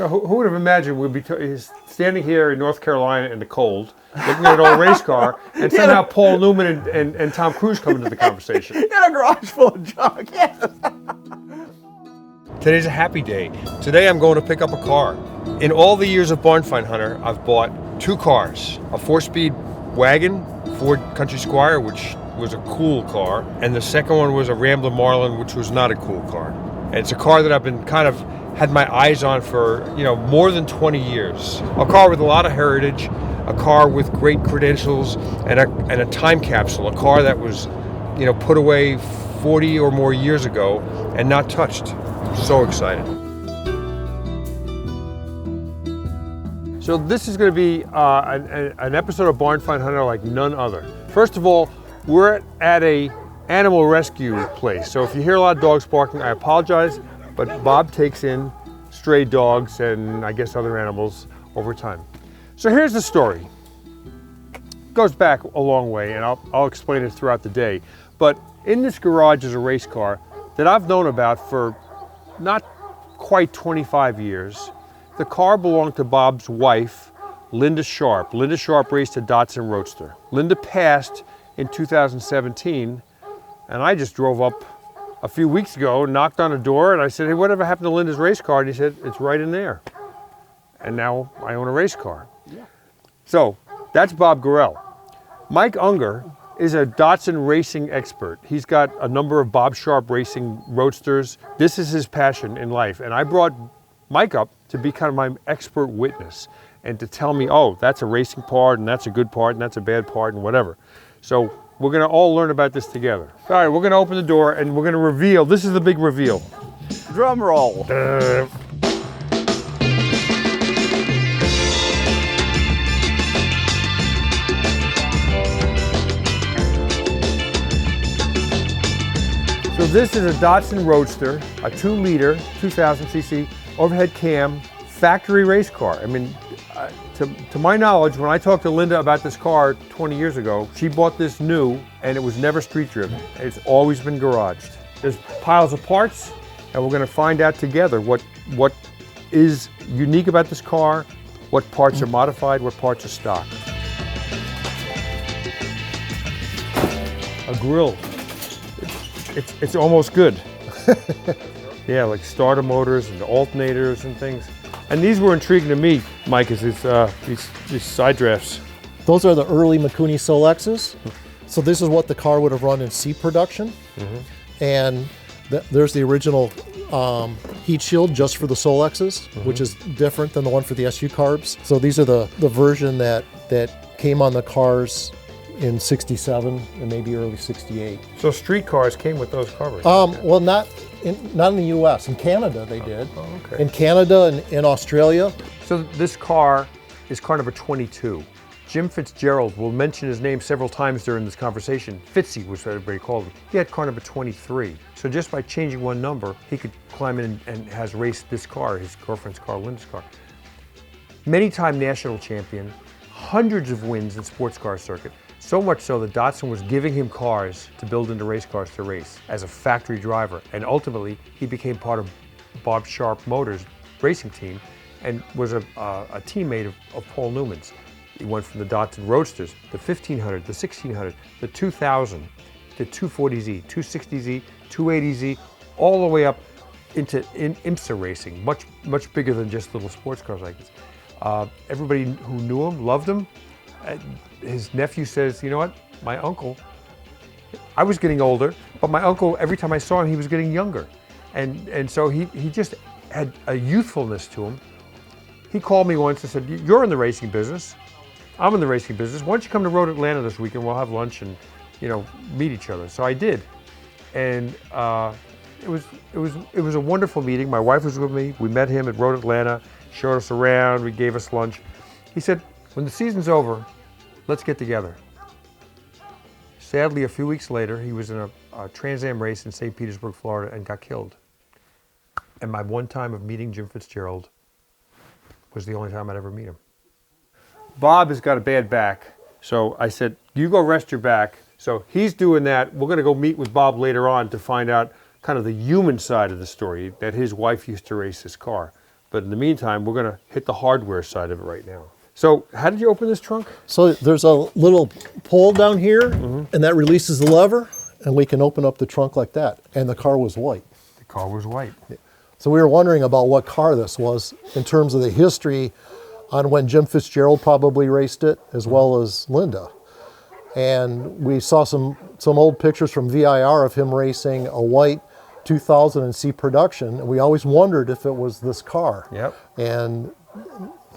So who would have imagined we'd be standing here in North Carolina in the cold, looking at an old race car, and somehow Paul Newman and Tom Cruise come into the conversation. In a garage full of junk, yes. Today's a happy day. Today I'm going to pick up a car. In all the years of Barn Find Hunter, I've bought 2 cars. A 4-speed wagon, Ford Country Squire, which was a cool car, and the second one was a Rambler Marlin, which was not a cool car. And it's a car that I've been kind of had my eyes on for, more than 20 years. A car with a lot of heritage, a car with great credentials, and a time capsule, a car that was, put away 40 or more years ago and not touched. So excited. So this is going to be an episode of Barn Find Hunter like none other. First of all, we're at a animal rescue place. So if you hear a lot of dogs barking, I apologize, but Bob takes in stray dogs and I guess other animals over time. So here's the story. It goes back a long way, and I'll explain it throughout the day. But in this garage is a race car that I've known about for not quite 25 years. The car belonged to Bob's wife, Linda Sharp. Linda Sharp raced a Datsun Roadster. Linda passed in 2017, and I just drove up a few weeks ago, knocked on a door, and I said, hey, whatever happened to Linda's race car? And he said, it's right in there. And now I own a race car. Yeah. So that's Bob Gorell. Mike Unger is a Datsun racing expert. He's got a number of Bob Sharp racing roadsters. This is his passion in life. And I brought Mike up to be kind of my expert witness and to tell me, oh, that's a racing part, and that's a good part, and that's a bad part, and whatever. So we're gonna all learn about this together. All right, we're gonna open the door and we're gonna reveal. This is the big reveal. Drum roll. So this is a Datsun Roadster, a 2-liter, 2,000cc overhead cam factory race car. I mean, to my knowledge, when I talked to Linda about this car 20 years ago, she bought this new and it was never street driven. It's always been garaged. There's piles of parts, and we're going to find out together what is unique about this car, what parts are modified, what parts are stock. A grill. It's almost good. Yeah, like starter motors and alternators and things. And these were intriguing to me, Mike, is these side drafts. Those are the early Mikuni Solexes. So this is what the car would have run in C production. Mm-hmm. And there's the original heat shield just for the Solexes, mm-hmm. which is different than the one for the SU carbs. So these are the version that came on the cars in 67 and maybe early 68. So street cars came with those covers? Well, not in the U.S. In Canada, they did. Oh, okay. In Canada and in Australia. So this car is car number 22. Jim Fitzgerald, will mention his name several times during this conversation. Fitzy was what everybody called him. He had car number 23. So just by changing one number, he could climb in and has raced this car, his girlfriend's car, Linda's car. Many-time national champion, hundreds of wins in sports car circuit. So much so that Datsun was giving him cars to build into race cars to race as a factory driver. And ultimately, he became part of Bob Sharp Motors racing team and was a teammate of Paul Newman's. He went from the Datsun Roadsters, the 1500, the 1600, the 2000, the 240Z, 260Z, 280Z, all the way up into IMSA racing, much bigger than just little sports cars like this. Everybody who knew him loved him. His nephew says, you know what, my uncle, I was getting older, but my uncle, every time I saw him, he was getting younger. And so he just had a youthfulness to him. He called me once and said, you're in the racing business. I'm in the racing business. Why don't you come to Road Atlanta this weekend? We'll have lunch and, meet each other. So I did. And it was a wonderful meeting. My wife was with me. We met him at Road Atlanta, showed us around, he gave us lunch. He said, when the season's over, let's get together. Sadly, a few weeks later, he was in a Trans Am race in St. Petersburg, Florida, and got killed. And my one time of meeting Jim Fitzgerald was the only time I'd ever meet him. Bob has got a bad back, so I said, you go rest your back. So he's doing that. We're going to go meet with Bob later on to find out kind of the human side of the story, that his wife used to race this car. But in the meantime, we're going to hit the hardware side of it right now. So how did you open this trunk? So there's a little pole down here, and that releases the lever, and we can open up the trunk like that. And the car was white. The car was white. So we were wondering about what car this was in terms of the history on when Jim Fitzgerald probably raced it, as well as Linda. And we saw some old pictures from VIR of him racing a white 2000 and C production, and we always wondered if it was this car. Yep. And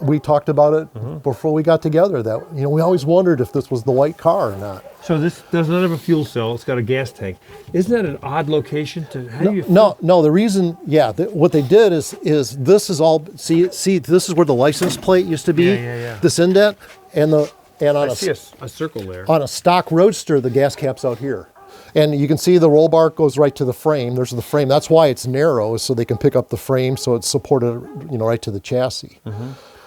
we talked about it before we got together, that we always wondered if this was the white car or not. So this does not have a fuel cell. It's got a gas tank. Isn't that an odd location to? How do you? No. The reason, what they did is this is all. See. This is where the license plate used to be. Yeah. This indent and on I see a circle there. on a stock Roadster, the gas cap's out here. And you can see the roll bar goes right to the frame. There's the frame. That's why it's narrow, is so they can pick up the frame, so it's supported, right to the chassis.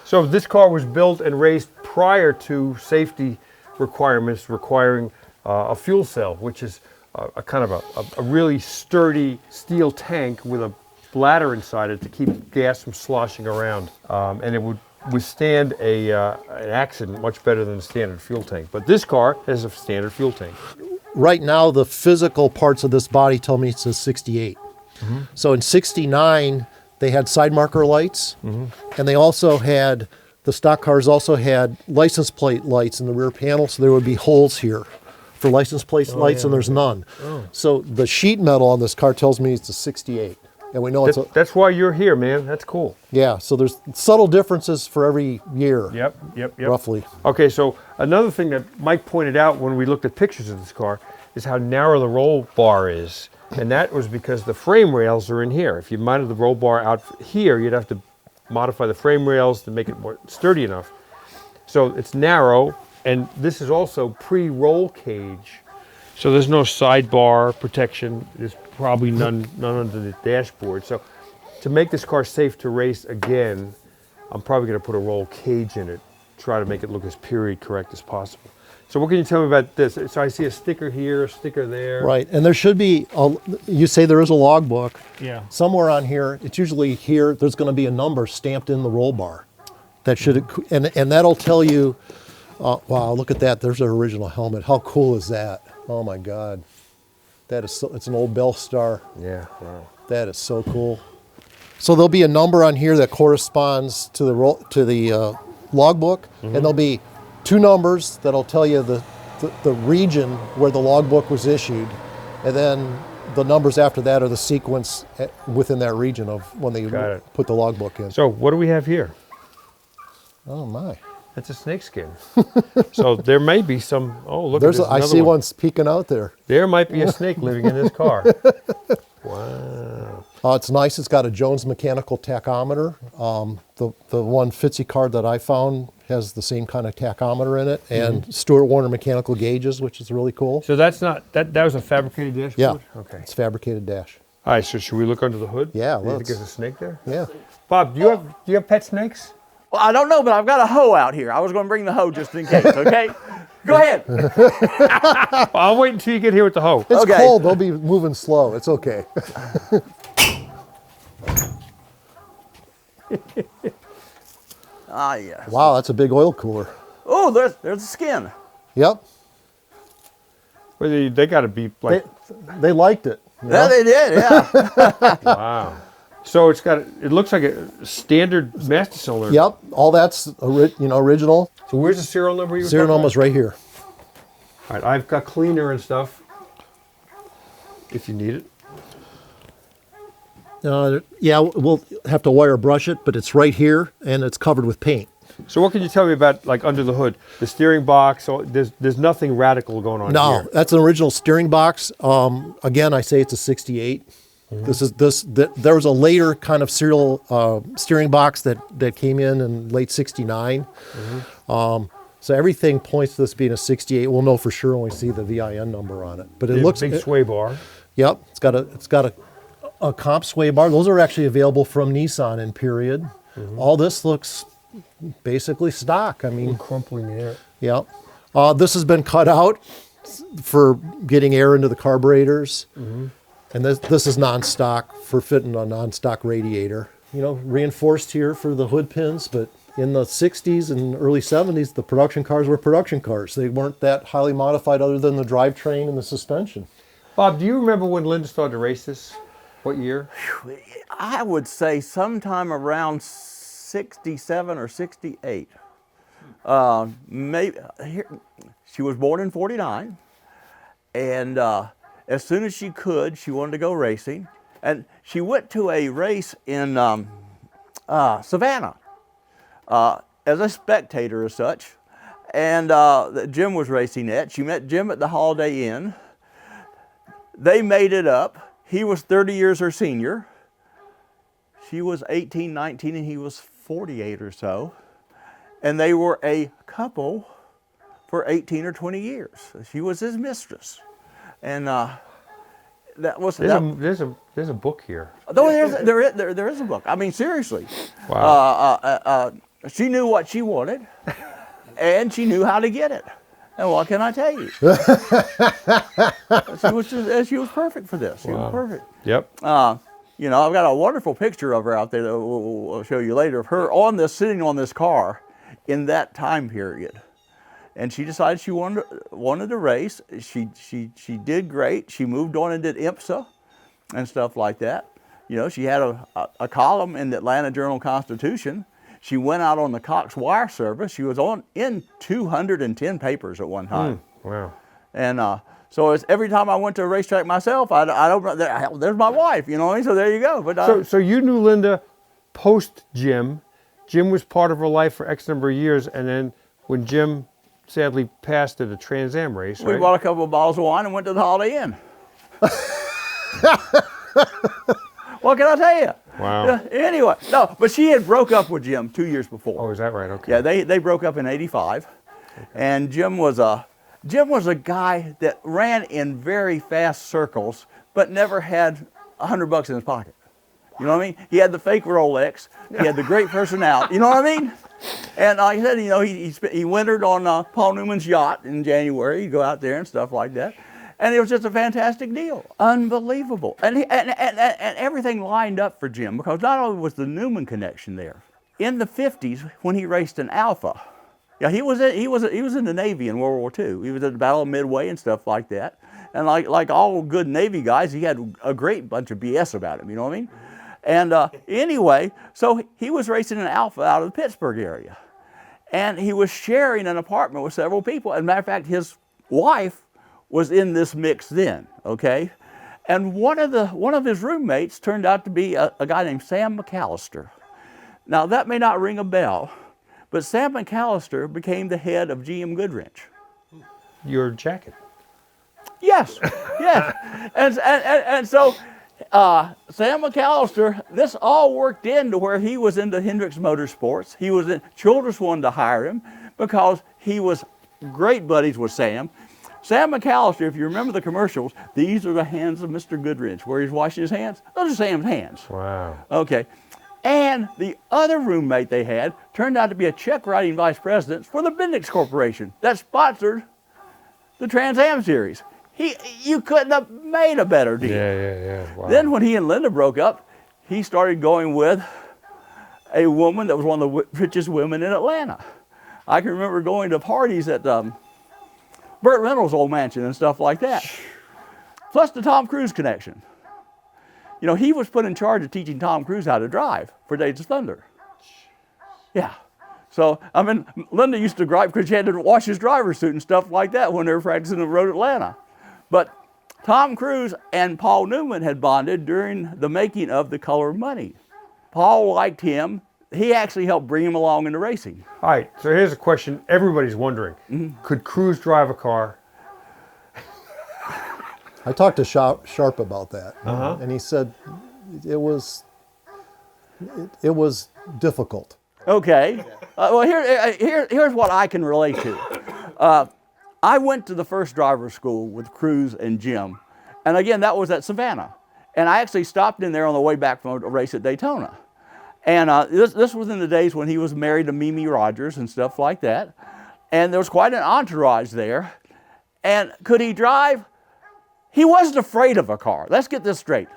So this car was built and raced prior to safety requirements requiring a fuel cell, which is a kind of a really sturdy steel tank with a bladder inside it to keep gas from sloshing around, and it would withstand an accident much better than a standard fuel tank. But this car has a standard fuel tank. Right now, the physical parts of this body tell me it's a 68. So in 69, they had side marker lights, and they also had, the stock cars also had license plate lights in the rear panel, so there would be holes here for license plate lights, and there's none. So the sheet metal on this car tells me it's a 68. And we know That's why you're here, man. That's cool. Yeah, so there's subtle differences for every year. Yep. Roughly. Okay, so another thing that Mike pointed out when we looked at pictures of this car is how narrow the roll bar is. And that was because the frame rails are in here. If you mounted the roll bar out here, you'd have to modify the frame rails to make it more sturdy enough. So it's narrow, and this is also pre-roll cage. So there's no sidebar protection. There's probably none under the dashboard. So to make this car safe to race again, I'm probably going to put a roll cage in it, try to make it look as period correct as possible. So what can you tell me about this? So I see a sticker here, a sticker there. Right, and there should be, you say there is a logbook. Yeah. Somewhere on here, it's usually here, there's going to be a number stamped in the roll bar. That should, and that'll tell you, wow, look at that, there's an original helmet. How cool is that? Oh my God. That is so, it's an old Bell Star. Yeah, wow. That is so cool. So there'll be a number on here that corresponds to the logbook, and there'll be two numbers that'll tell you the region where the logbook was issued, and then the numbers after that are the sequence within that region of when they put the logbook in. So what do we have here? Oh my. That's a snake skin. So there may be some, oh look, There's at this, I see one's peeking out there. There might be a snake living in this car. Wow. It's nice. It's got a Jones mechanical tachometer. The one Fitzy card that I found has the same kind of tachometer in it, and Stuart Warner mechanical gauges, which is really cool. So that's not, that was a fabricated dashboard? Yeah. Okay. It's fabricated dash. All right, so should we look under the hood? Yeah, Do you think let's. there's a snake there? Yeah. Bob, do you have pet snakes? Well, I don't know, but I've got a hoe out here. I was going to bring the hoe just in case, okay? Go ahead. Well, I'll wait until you get here with the hoe. It's Okay. cold. They'll be moving slow. It's okay. Ah, yes. Wow, that's a big oil cooler. Oh, there's the skin. Yep. Well, they got to be like, They liked it. you Yeah, know? they did, yeah. wow. So it looks like a standard master cylinder. Yep. All that's original. So where's the serial number you were Serial talking number's right here. about? All right, I've got cleaner and stuff, if you need it. Yeah, we'll have to wire brush it, but it's right here, and it's covered with paint. So what can you tell me about, like, under the hood? The steering box, so there's nothing radical going on No, here. that's an original steering box. Again, I say it's a 68. There was a later kind of serial steering box that came in late 69. So everything points to this being a 68. We'll know for sure when we see the VIN number on it. But it looks big sway bar. Yep, it's got a comp sway bar. Those are actually available from Nissan in period. All this looks basically stock. I mean, Crumpling there. yeah. This has been cut out for getting air into the carburetors. And this is non-stock for fitting a non-stock radiator. reinforced here for the hood pins, but in the 60s and early 70s, the production cars were production cars. They weren't that highly modified other than the drivetrain and the suspension. Bob, do you remember when Linda started to race this? What year? I would say sometime around 67 or 68. Maybe she was born in 49, and as soon as she could, she wanted to go racing. And she went to a race in Savannah as a spectator as such, and that Jim was racing at. She met Jim at the Holiday Inn. They made it up. He was 30 years her senior. She was 18, 19, and he was 48 or so. And they were a couple for 18 or 20 years. She was his mistress. And that was... There's a book here. No, there is a book. I mean, seriously. Wow. She knew what she wanted, and she knew how to get it. And what can I tell you? She was perfect for this. She was perfect. Yep. I've got a wonderful picture of her out there that we'll show you later, of her sitting on this car in that time period. And she decided she wanted to race. She did great. She moved on and did IMSA and stuff like that. She had a column in the Atlanta Journal-Constitution. She went out on the Cox Wire Service. She was in 210 papers at one time. Wow. And so every time I went to a racetrack myself, I don't. There's my wife, you know what I mean? So there you go. But so you knew Linda post Jim. Jim was part of her life for X number of years, and then when Jim sadly passed at a Trans Am race, we right? bought a couple of bottles of wine and went to the Holiday Inn. What can I tell you? Wow. Anyway, no, but she had broke up with Jim 2 years before. Oh, is that right? Okay. Yeah, they broke up in '85, and Jim was a guy that ran in very fast circles, but never had $100 in his pocket. You know what I mean? He had the fake Rolex. He had the great personality. You know what I mean? And like I said, he wintered on Paul Newman's yacht in January. He'd go out there and stuff like that. And it was just a fantastic deal. Unbelievable. And everything lined up for Jim, because not only was the Newman connection there. In the 50s, when he raced an Alpha, he was in the Navy in World War II. He was at the Battle of Midway and stuff like that. And like all good Navy guys, he had a great bunch of BS about him, you know what I mean? And anyway, so he was racing an Alpha out of the Pittsburgh area. And he was sharing an apartment with several people. As a matter of fact, his wife was in this mix then, okay? And one of his roommates turned out to be a guy named Sam McAllister. Now that may not ring a bell, but Sam McAllister became the head of GM Goodwrench. Your jacket. Yes, yes. And so Sam McAllister, this all worked into where he was into Hendricks Motorsports. Childress wanted to hire him because he was great buddies with Sam. Sam McAllister, if you remember the commercials, these are the hands of Mr. Goodwrench, where he's washing his hands. Those are Sam's hands. Wow. Okay. And the other roommate they had turned out to be a check-writing vice president for the Bendix Corporation that sponsored the Trans Am Series. You couldn't have made a better deal. Yeah. Wow. Then when he and Linda broke up, he started going with a woman that was one of the richest women in Atlanta. I can remember going to parties at Burt Reynolds' old mansion and stuff like that. Plus the Tom Cruise connection. He was put in charge of teaching Tom Cruise how to drive for Days of Thunder. Yeah. So, Linda used to gripe because she had to wash his driver's suit and stuff like that when they were practicing the road Atlanta. But Tom Cruise and Paul Newman had bonded during the making of The Color of Money. Paul liked him. He actually helped bring him along into racing. All right, so here's a question everybody's wondering. Mm-hmm. Could Cruise drive a car? I talked to Sharp about that, and he said it was difficult. Okay. Well, here's what I can relate to. I went to the first driver's school with Cruise and Jim, and again, that was at Savannah. And I actually stopped in there on the way back from a race at Daytona. And this was in the days when he was married to Mimi Rogers and stuff like that. And there was quite an entourage there. And could he drive? He wasn't afraid of a car. Let's get this straight.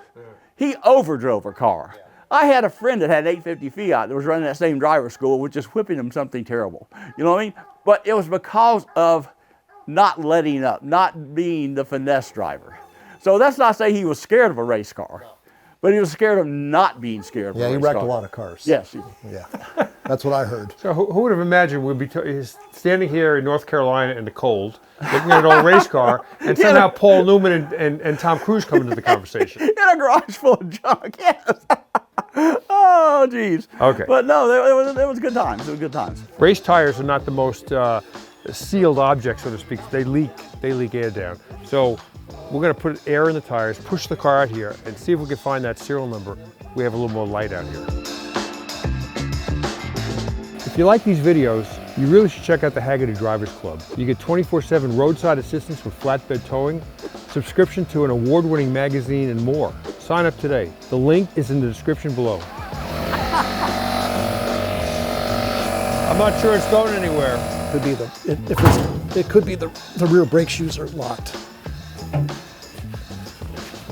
He overdrove a car. I had a friend that had an 850 Fiat that was running that same driver school, which is whipping him something terrible. You know what I mean? But it was because of not letting up, not being the finesse driver. So that's not saying he was scared of a race car, but he was scared of not being scared of a race car. Yeah, he wrecked a lot of cars. Yes. Yeah, that's what I heard. So who would have imagined we'd be standing here in North Carolina in the cold, looking at an old race car, and somehow Paul Newman and Tom Cruise come into the conversation. In a garage full of junk, yes. Oh, geez. Okay. But no, it was good times. It was good times. Race tires are not the most sealed object, so to speak. They leak air down. So we're going to put air in the tires, push the car out here, and see if we can find that serial number. We have a little more light out here. If you like these videos, you really should check out the Hagerty Drivers Club. You get 24/7 roadside assistance with flatbed towing, subscription to an award-winning magazine, and more. Sign up today. The link is in the description below. I'm not sure it's going anywhere. Could be it could be the rear brake shoes are locked.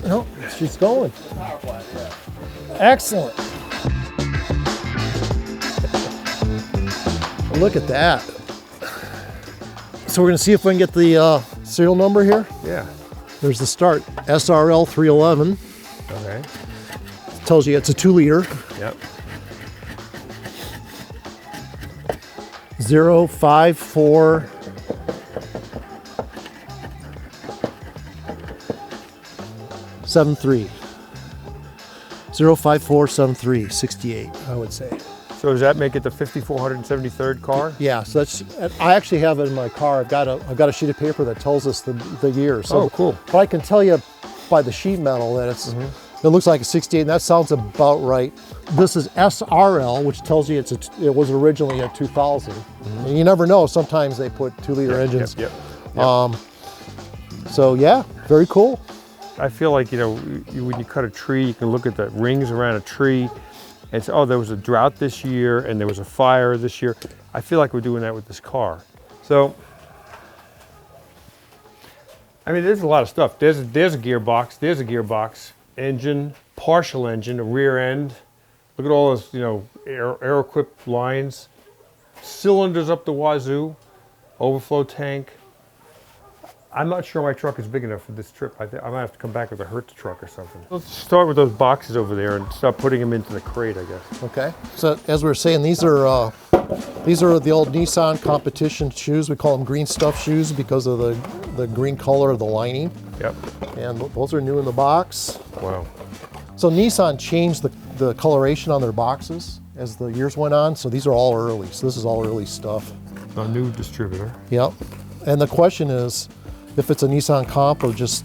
No, she's going. Excellent. Look at that. So we're going to see if we can get the serial number here. Yeah. There's the start, SRL 311. Okay. Tells you it's a 2-liter. Yep. 054 73. 05473 68, I would say. So does that make it the 5473rd car? Yeah, so that's, I actually have it in my car. I've got a sheet of paper that tells us the year. So, Oh, cool. But I can tell you by the sheet metal that it looks like a 68, and that sounds about right. This is SRL, which tells you it was originally a 2000. And you never know, sometimes they put 2-liter engines. Yep. So yeah, very cool. I feel like, when you cut a tree, you can look at the rings around a tree and say, oh, there was a drought this year and there was a fire this year. I feel like we're doing that with this car. So, I mean, there's a lot of stuff. There's a gearbox, engine, partial engine, a rear end. Look at all those, air-equipped lines, cylinders up the wazoo, overflow tank. I'm not sure my truck is big enough for this trip. I might have to come back with a Hertz truck or something. Let's start with those boxes over there and start putting them into the crate, I guess. Okay. So as we were saying, these are the old Nissan competition shoes. We call them green stuff shoes because of the green color of the lining. Yep. And those are new in the box. Wow. So Nissan changed the coloration on their boxes as the years went on. So these are all early. So this is all early stuff. A new distributor. Yep. And the question is, if it's a Nissan comp or just,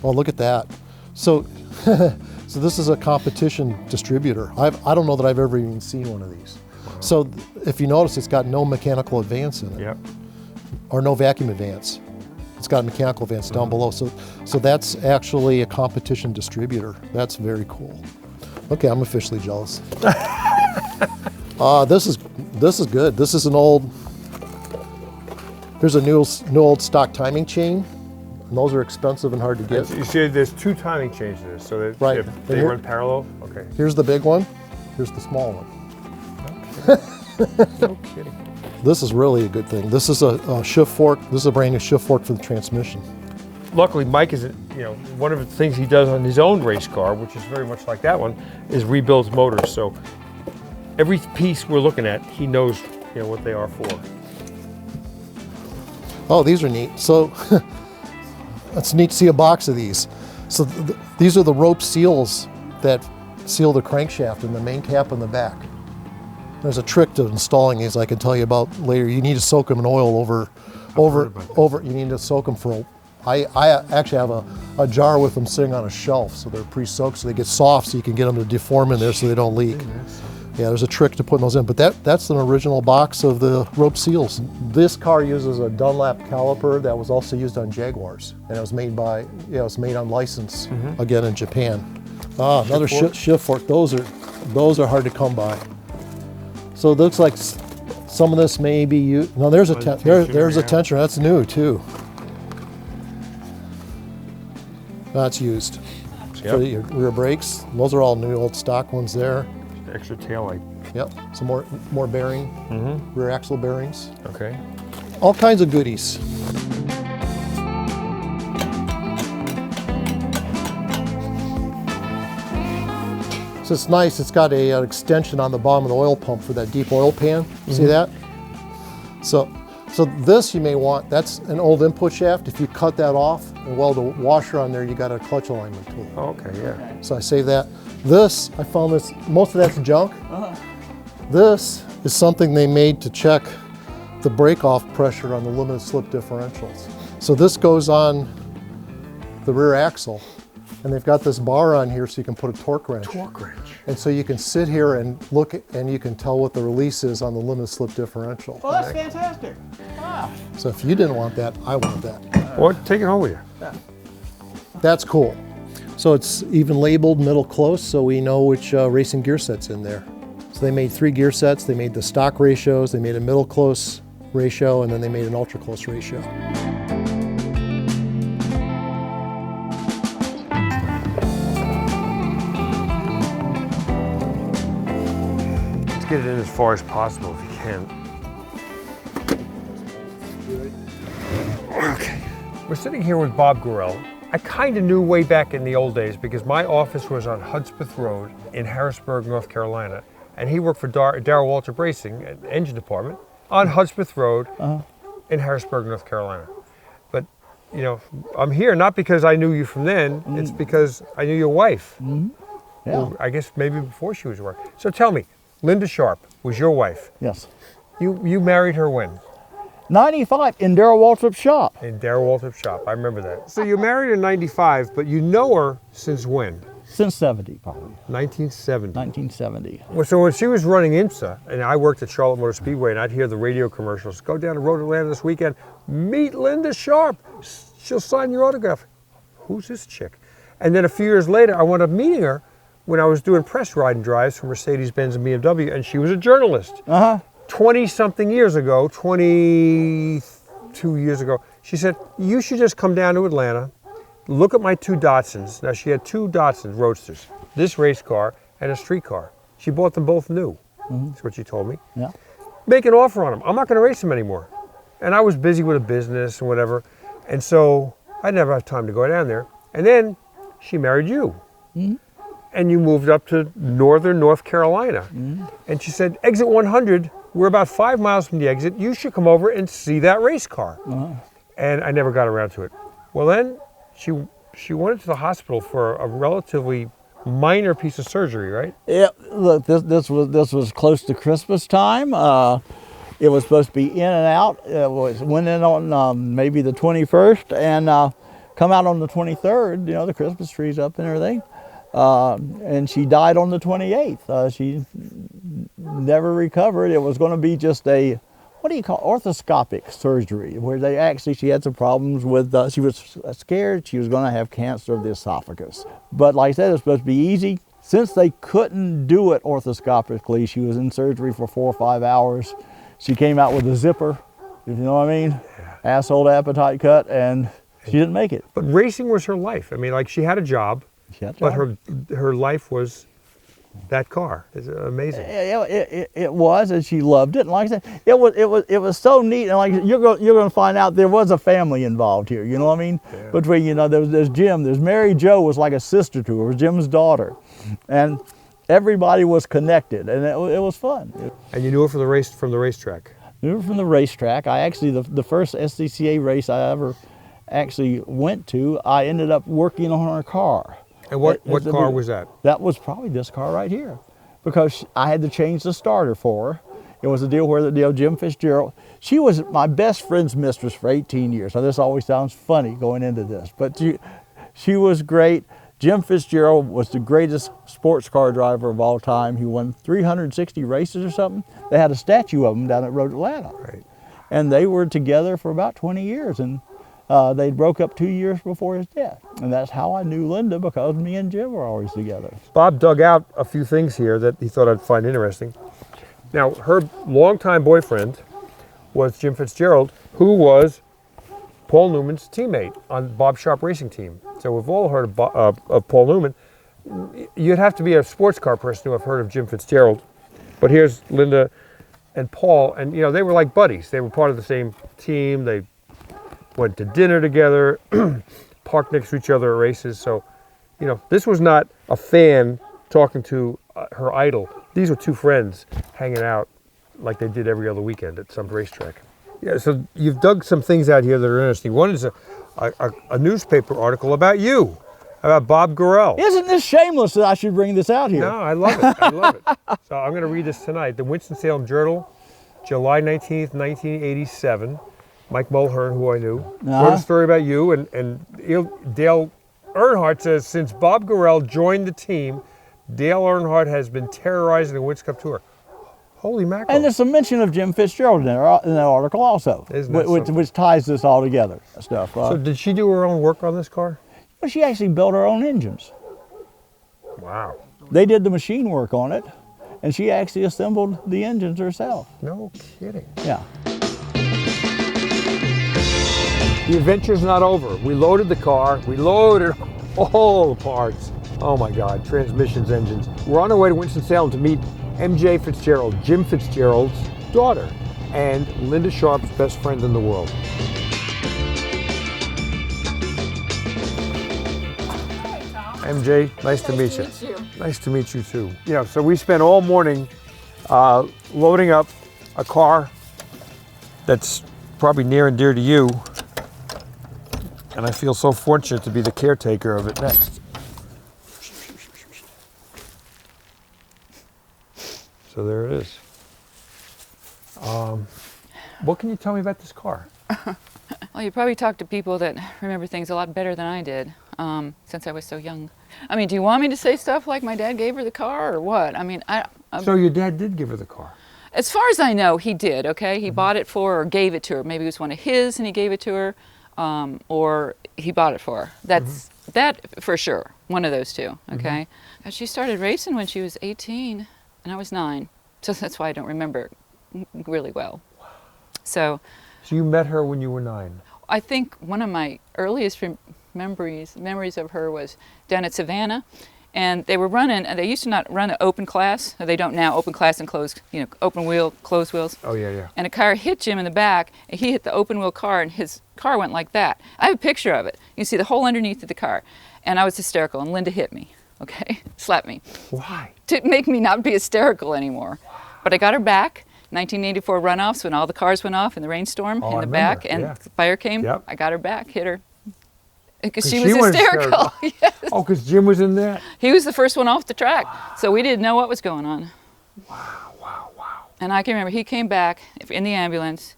well, look at that. So, so this is a competition distributor. I don't know that I've ever even seen one of these. Wow. So if you notice, it's got no mechanical advance in it. Yep. Or no vacuum advance. It's got a mechanical advance down below. So that's actually a competition distributor. That's very cool. Okay, I'm officially jealous. This is good. This is an old. Here's a new old stock timing chain, and those are expensive and hard to get. You see, there's 2 timing chains in this, so right. They run parallel. Okay. Here's the big one. Here's the small one. Okay. No kidding. This is really a good thing. This is a shift fork. This is a brand new shift fork for the transmission. Luckily, Mike is, one of the things he does on his own race car, which is very much like that one, is rebuilds motors. So every piece we're looking at, he knows, what they are for. Oh, these are neat. So it's neat to see a box of these. So these are the rope seals that seal the crankshaft and the main cap in the back. There's a trick to installing these I can tell you about later. You need to soak them in oil over. You need to soak them for. I actually have a jar with them sitting on a shelf, so they're pre-soaked, so they get soft, so you can get them to deform in there so they don't leak. Yeah, there's a trick to putting those in, but that's an original box of the rope seals. This car uses a Dunlop caliper that was also used on Jaguars, and it was made on license again in Japan. Another shift fork. Those are hard to come by. So it looks like some of this may be used. No, there's a tensioner. That's new too. That's used. for the rear brakes. Those are all new old stock ones there. Extra tail light. Yep, some more bearing, rear axle bearings. Okay. All kinds of goodies. So it's nice, it's got an extension on the bottom of the oil pump for that deep oil pan. See that? So this you may want, that's an old input shaft. If you cut that off and weld a washer on there, you got a clutch alignment tool. Oh, okay, yeah. So I saved that. This, I found this, most of that's junk. This is something they made to check the break-off pressure on the limited slip differentials. So this goes on the rear axle, and they've got this bar on here so you can put a torque wrench. Torque wrench. And so you can sit here and look at, and you can tell what the release is on the limited slip differential. Well, that's fantastic. Wow. So if you didn't want that, I want that. Well, take it home with you. That's cool. So it's even labeled middle close, so we know which racing gear set's in there. So they made 3 gear sets. They made the stock ratios, they made a middle close ratio, and then they made an ultra close ratio. Let's get it in as far as possible if you can. Okay. We're sitting here with Bob Gorell. I kind of knew way back in the old days because my office was on Hudspeth Road in Harrisburg, North Carolina. And he worked for Darrell Walter Bracing, at the engine department, on Hudspeth Road in Harrisburg, North Carolina. But, you know, I'm here not because I knew you from then, it's because I knew your wife. Yeah. Well, I guess maybe before she was working. So tell me, Linda Sharp was your wife. Yes. You married her when? 95 in Darrell Waltrip's shop. In Darrell Waltrip's shop, I remember that. So you married her in 95, but you know her since when? Since 70, probably. 1970. 1970. Well, so when she was running IMSA, and I worked at Charlotte Motor Speedway, and I'd hear the radio commercials, go down to Road Atlanta this weekend, meet Linda Sharp, she'll sign your autograph. Who's this chick? And then a few years later, I wound up meeting her when I was doing press ride and drives for Mercedes-Benz and BMW, and she was a journalist. 20-something years ago, 22 years ago, she said, you should just come down to Atlanta, look at my 2 Datsuns. Now, she had 2 Datsun Roadsters, this race car and a street car. She bought them both new. That's what she told me. Yeah. Make an offer on them. I'm not going to race them anymore. And I was busy with a business and whatever. And so I never had time to go down there. And then she married you. And you moved up to northern North Carolina. And she said, exit 100, we're about 5 miles from the exit. You should come over and see that race car. And I never got around to it. Well, then she went into the hospital for a relatively minor piece of surgery, right? Yeah, look, this was close to Christmas time. It was supposed to be in and out. It went in on maybe the 21st and come out on the 23rd. You know, the Christmas tree's up and everything. And she died on the 28th. She never recovered. It was going to be just a, what do you call, orthoscopic surgery, where she had some problems with, she was scared she was going to have cancer of the esophagus. But like I said, it was supposed to be easy. Since they couldn't do it orthoscopically, she was in surgery for 4 or 5 hours. She came out with a zipper, if you know what I mean, asshole to appetite cut, and she didn't make it. But racing was her life. I mean, like, she had a job, but her life was that car. It's amazing. It was, and she loved it. And like I said, it was so neat. And like you're going to find out, there was a family involved here. You know what I mean? Yeah. Between, you know, there's Jim. There's Mary Jo was like a sister to her. Was Jim's daughter, and everybody was connected, and it was fun. And you knew her from the racetrack. Knew her from the racetrack. I actually the first SCCA race I ever actually went to, I ended up working on her car. And what car was that? That was probably this car right here, because I had to change the starter for her. It was a deal where Jim Fitzgerald, she was my best friend's mistress for 18 years. Now this always sounds funny going into this, but she was great. Jim Fitzgerald was the greatest sports car driver of all time. He won 360 races or something. They had a statue of him down at Road Atlanta. Right. And they were together for about 20 years. And they broke up 2 years before his death. And that's how I knew Linda, because me and Jim were always together. Bob dug out a few things here that he thought I'd find interesting. Now, her longtime boyfriend was Jim Fitzgerald, who was Paul Newman's teammate on Bob Sharp Racing Team. So we've all heard of Paul Newman. You'd have to be a sports car person to have heard of Jim Fitzgerald. But here's Linda and Paul, and you know, they were like buddies. They were part of the same team. They went to dinner together, parked next to each other at races. So, you know, this was not a fan talking to her idol. These were two friends hanging out like they did every other weekend at some racetrack. Yeah, so you've dug some things out here that are interesting. One is a newspaper article about you, about Bob Gorell. Isn't this shameless that I should bring this out here? No, I love it. I love it. So I'm going to read this tonight. The Winston-Salem Journal, July 19th, 1987. Mike Mulhern, who I knew, wrote a story about you. And Dale Earnhardt says, since Bob Gorell joined the team, Dale Earnhardt has been terrorizing the Wins Cup Tour. Holy mackerel. And there's some mention of Jim Fitzgerald in that article also, which ties this all together. Stuff. So did she do her own work on this car? Well, she actually built her own engines. Wow. They did the machine work on it, and she actually assembled the engines herself. No kidding. Yeah. The adventure's not over. We loaded the car. We loaded all the parts. Oh my God, transmissions, engines. We're on our way to Winston-Salem to meet MJ Fitzgerald, Jim Fitzgerald's daughter, and Linda Sharp's best friend in the world. MJ, nice to meet you. Nice to meet you too. You know, so we spent all morning loading up a car that's probably near and dear to you, and I feel so fortunate to be the caretaker of it next. So there it is. What can you tell me about this car? Well, you probably talk to people that remember things a lot better than I did, since I was so young. I mean, do you want me to say stuff like my dad gave her the car or what? I mean, So your dad did give her the car? As far as I know, he did, okay? He bought it for her or gave it to her. Maybe it was one of his and he gave it to her, or he bought it for her. That's that for sure, one of those two, okay? And she started racing when she was 18 and I was 9, so that's why I don't remember really well. So you met her when you were 9? I think one of my earliest memories of her was down at Savannah, and they were running, and they used to not run an open class, they don't now, open class and closed, you know, open wheel, closed wheels. Oh yeah, yeah. And a car hit Jim in the back, and he hit the open wheel car, and his car went like that. I have a picture of it. You can see the whole underneath of the car, and I was hysterical, and Linda hit me, okay, slapped me. Why? To make me not be hysterical anymore. But I got her back. 1984 runoffs when all the cars went off in the rainstorm in the back and the fire came. Yep. I got her back, hit her. Because she was hysterical. Yes. Oh, because Jim was in that? He was the first one off the track. Wow. So we didn't know what was going on. Wow, wow, wow. And I can remember he came back in the ambulance,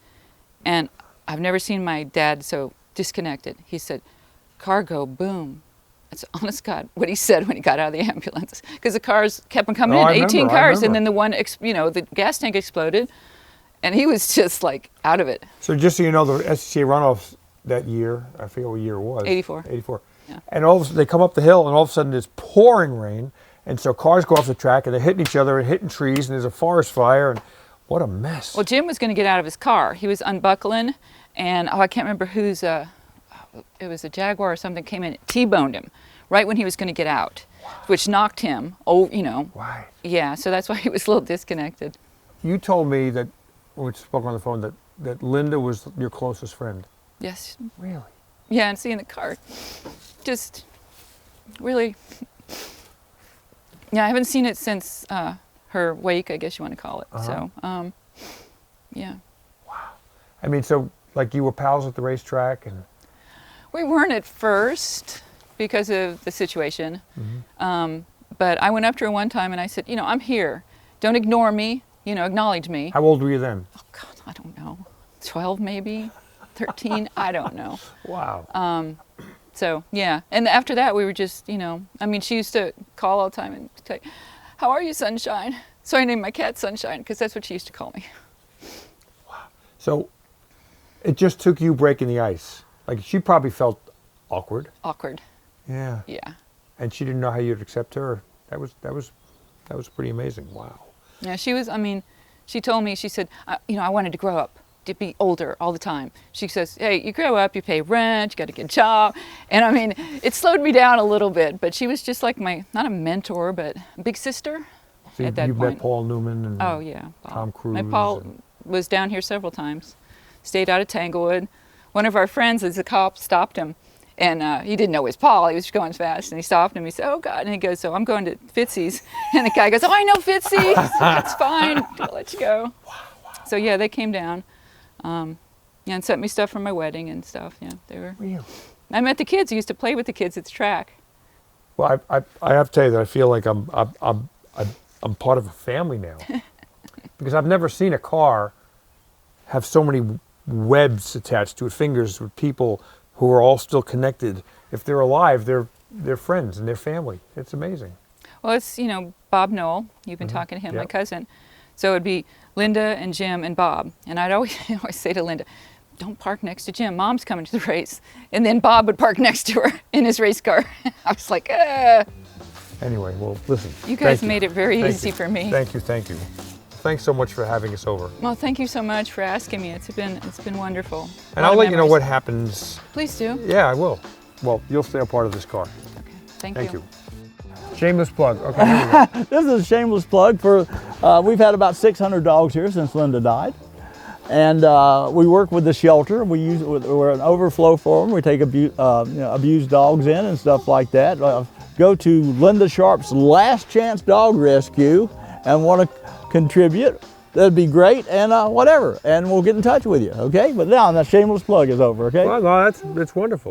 and I've never seen my dad so disconnected. He said, car go boom. That's honest God what he said when he got out of the ambulance, because the cars kept on coming in, 18 cars, and then the one, you know, the gas tank exploded, and he was just like out of it. So just so you know, the SCCA runoffs that year, I forget what year it was. 84. 84. Yeah. And all of a sudden they come up the hill, and all of a sudden it's pouring rain, and so cars go off the track, and they're hitting each other and hitting trees, and there's a forest fire, and what a mess. Well, Jim was going to get out of his car. He was unbuckling, and I can't remember whose. It was a Jaguar or something came in, T-boned him right when he was going to get out, which knocked him. Oh, you know. Why? Yeah, so that's why he was a little disconnected. You told me that when we spoke on the phone that Linda was your closest friend. Yes. Really? Yeah, and seeing the car, just really. Yeah, I haven't seen it since her wake, I guess you want to call it. So, yeah. Wow. I mean, so like you were pals at the racetrack and. We weren't at first because of the situation, but I went up to her one time and I said, you know, I'm here. Don't ignore me, you know, acknowledge me. How old were you then? Oh, God, I don't know. 12 maybe, 13, I don't know. Wow. So, yeah, and after that we were just, you know, I mean, she used to call all the time and say, how are you, Sunshine? So I named my cat Sunshine because that's what she used to call me. Wow. So it just took you breaking the ice. Like, she probably felt awkward. Awkward. Yeah. Yeah. And she didn't know how you'd accept her. That was pretty amazing. Wow. Yeah, she was, I mean, she told me, she said, you know, I wanted to grow up. to be older all the time. She says, hey, you grow up, you pay rent, you got to get a job. And I mean, it slowed me down a little bit, but she was just like my, not a mentor, but big sister So at that you point. met Paul Newman and Oh, yeah. Paul. Tom Cruise. My Paul was down here several times, stayed out of Tanglewood. One of our friends, as a cop, stopped him. And he didn't know it was Paul. He was going fast, and he stopped him. He said, "Oh God!" And he goes, "So I'm going to Fitzy's." And the guy goes, "Oh, I know Fitzy's. That's fine. I'll let you go." Wow. So yeah, they came down, and sent me stuff from my wedding and stuff. Yeah, they were. Really? I met the kids. I used to play with the kids at the track. Well, I have to tell you that I feel like I'm part of a family now, because I've never seen a car have so many webs attached to it, fingers with people who are all still connected. If they're alive, they're friends and they're family. It's amazing. Well, it's, Bob Knoll. You've been talking to him, my Yep. cousin. So it'd be Linda and Jim and Bob. And I'd always say to Linda, don't park next to Jim. Mom's coming to the race. And then Bob would park next to her in his race car. I was like, Anyway, well, listen. You guys thank made it very Thank easy you. for me. Thank you, thank you. Thanks so much for having us over. Well, thank you so much for asking me. It's been wonderful. And A lot I'll of let you know memories. what happens. Please do. Yeah, I will. Well, you'll stay a part of this car. Okay. Thank Thank you. you. Shameless plug. Okay, here we go. This is a shameless plug for, we've had about 600 dogs here since Linda died. And we work with the shelter. We're an overflow for them. We take abused dogs in and stuff like that. Go to Linda Sharp's Last Chance Dog Rescue and want to contribute. That'd be great, and whatever. And we'll get in touch with you, okay? But now that shameless plug is over, okay? Well, no, that's wonderful.